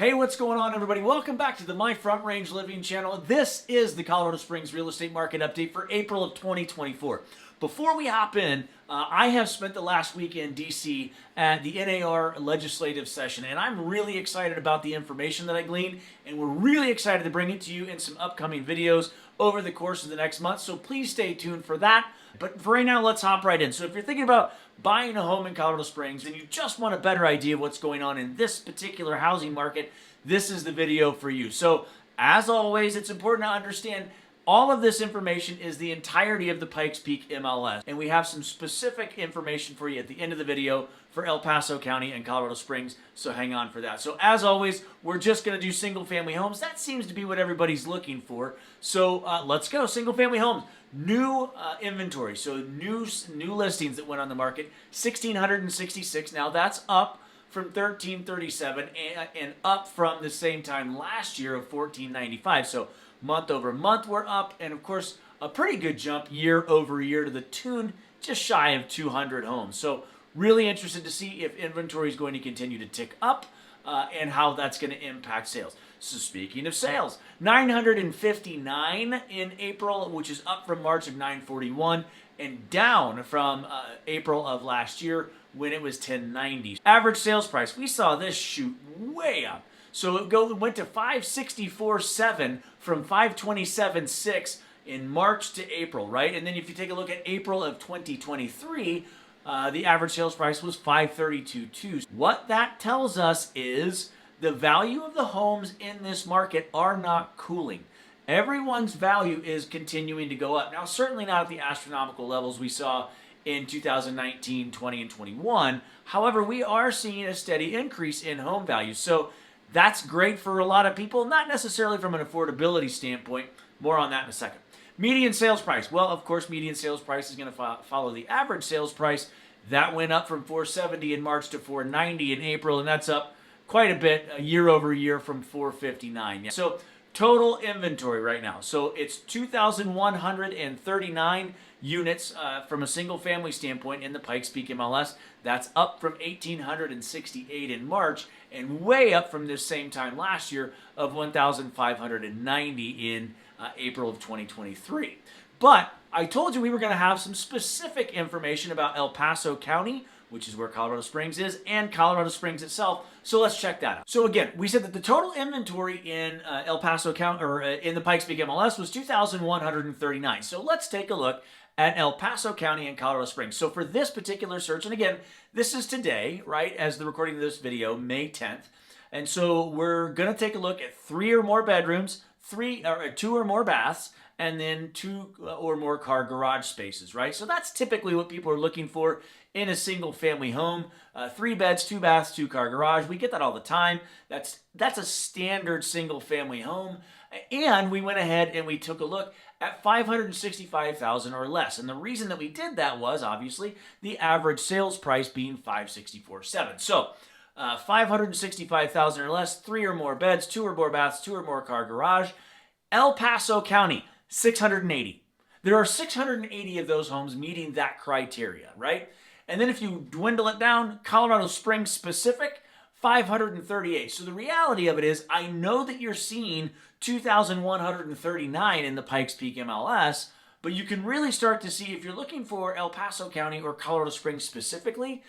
Hey, what's going on, everybody? Welcome back to the My Front Range Living channel. This is the Colorado Springs real estate market update for April of 2024. Before we hop in, I have spent the last week in DC at the NAR legislative session, and I'm really excited about the information that I gleaned, and we're really excited to bring it to you in some upcoming videos over the course of the next month, so please stay tuned for that. But for right now, let's hop right in. So if you're thinking about buying a home in Colorado Springs and you just want a better idea of what's going on in this particular housing market, this is the video for you. So as always, it's important to understand all of this information is the entirety of the Pikes Peak MLS. And we have some specific information for you at the end of the video for El Paso County and Colorado Springs, so hang on for that. So as always, we're just going to do single family homes. That seems to be what everybody's looking for. So let's go. Single family homes. New inventory, so new listings that went on the market, 1,666. Now that's up from 1,337 and up from the same time last year of 1,495. So month over month we're up, and of course a pretty good jump year over year to the tune just shy of 200 homes. So really interested to see if inventory is going to continue to tick up and how that's going to impact sales. So speaking of sales, 959 in April, which is up from March of 941 and down from April of last year when it was 1090. Average sales price, we saw this shoot way up. So it went to 564.7 from 527.6 in March to April, right? And then if you take a look at April of 2023, the average sales price was 532.2. What that tells us is the value of the homes in this market are not cooling. Everyone's value is continuing to go up. Now, certainly not at the astronomical levels we saw in 2019, 20, and 21. However, we are seeing a steady increase in home values. So that's great for a lot of people, not necessarily from an affordability standpoint. More on that in a second. Median sales price. Well, of course, median sales price is going to follow the average sales price. That went up from 470 in March to 490 in April, and that's up quite a bit year over year from 459. So total inventory right now. So it's 2,139 units from a single family standpoint in the Pikes Peak MLS. That's up from 1,868 in March and way up from this same time last year of 1,590 in April of 2023. But I told you we were going to have some specific information about El Paso County, which is where Colorado Springs is, and Colorado Springs itself. So let's check that out. So again, we said that the total inventory in El Paso County, or in the Pikes Peak MLS, was 2,139. So let's take a look at El Paso County and Colorado Springs. So for this particular search, and again, this is today, right, as the recording of this video, May 10th. And so we're going to take a look at 3 or more bedrooms, 2 or more baths, and then 2 or more car garage spaces, right? So that's typically what people are looking for in a single family home. 3 beds, 2 baths, 2 car garage. We get that all the time. That's a standard single family home. And we went ahead and we took a look at $565,000 or less. And the reason that we did that was obviously the average sales price being $564,700. So $565,000 or less, 3 or more beds, 2 or more baths, 2 or more car garage. El Paso County, 680. There are 680 of those homes meeting that criteria, right? And then if you dwindle it down, Colorado Springs specific, 538. So the reality of it is, I know that you're seeing 2,139 in the Pikes Peak MLS, but you can really start to see, if you're looking for El Paso County or Colorado Springs specifically,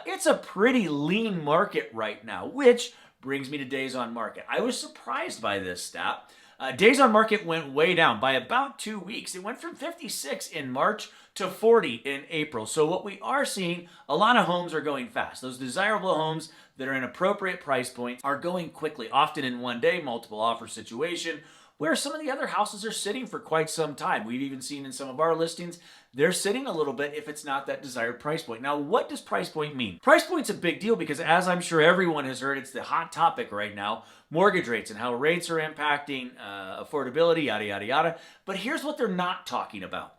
it's a pretty lean market right now, which brings me to days on market. I was surprised by this stat. Days on market went way down by about 2 weeks. It went from 56 in March to 40 in April. So what we are seeing, a lot of homes are going fast. Those desirable homes that are in appropriate price points are going quickly, often in one day, multiple offer situation, where some of the other houses are sitting for quite some time. We've even seen in some of our listings, they're sitting a little bit if it's not that desired price point. Now, what does price point mean? Price point's a big deal because, as I'm sure everyone has heard, it's the hot topic right now, mortgage rates and how rates are impacting affordability, yada, yada, yada. But here's what they're not talking about.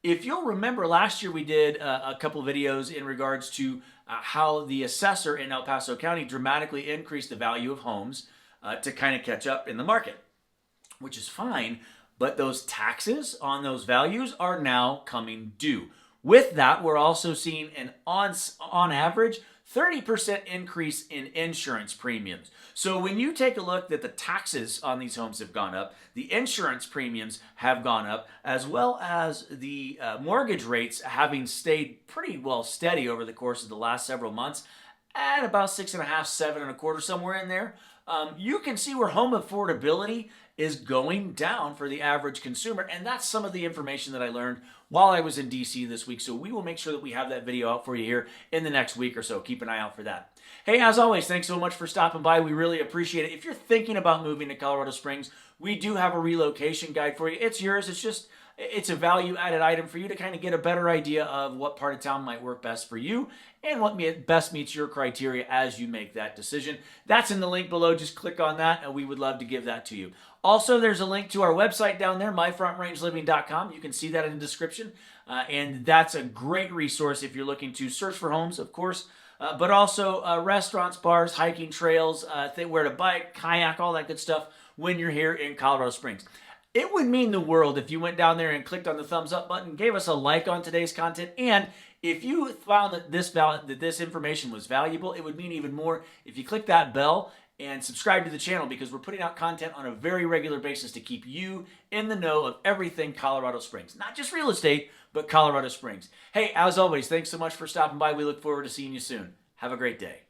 If you'll remember, last year we did a couple videos in regards to how the assessor in El Paso County dramatically increased the value of homes to kind of catch up in the market, which is fine, but those taxes on those values are now coming due. With that, we're also seeing an on average 30% increase in insurance premiums. So when you take a look that the taxes on these homes have gone up, the insurance premiums have gone up, as well as the mortgage rates having stayed pretty well steady over the course of the last several months at about 6.5, 7.25, somewhere in there. You can see where home affordability is going down for the average consumer. And that's some of the information that I learned while I was in DC this week. So we will make sure that we have that video out for you here in the next week or so. Keep an eye out for that. Hey, as always, thanks so much for stopping by. We really appreciate it. If you're thinking about moving to Colorado Springs, we do have a relocation guide for you. It's yours. It's a value-added item for you to kind of get a better idea of what part of town might work best for you and what best meets your criteria as you make that decision. That's in the link below. Just click on that, and we would love to give that to you. Also, there's a link to our website down there, myfrontrangeliving.com. You can see that in the description, and that's a great resource if you're looking to search for homes, of course, but also restaurants, bars, hiking trails, where to bike, kayak, all that good stuff when you're here in Colorado Springs. It would mean the world if you went down there and clicked on the thumbs up button, gave us a like on today's content, and if you found that this information was valuable, it would mean even more if you click that bell and subscribe to the channel, because we're putting out content on a very regular basis to keep you in the know of everything Colorado Springs. Not just real estate, but Colorado Springs. Hey, as always, thanks so much for stopping by. We look forward to seeing you soon. Have a great day.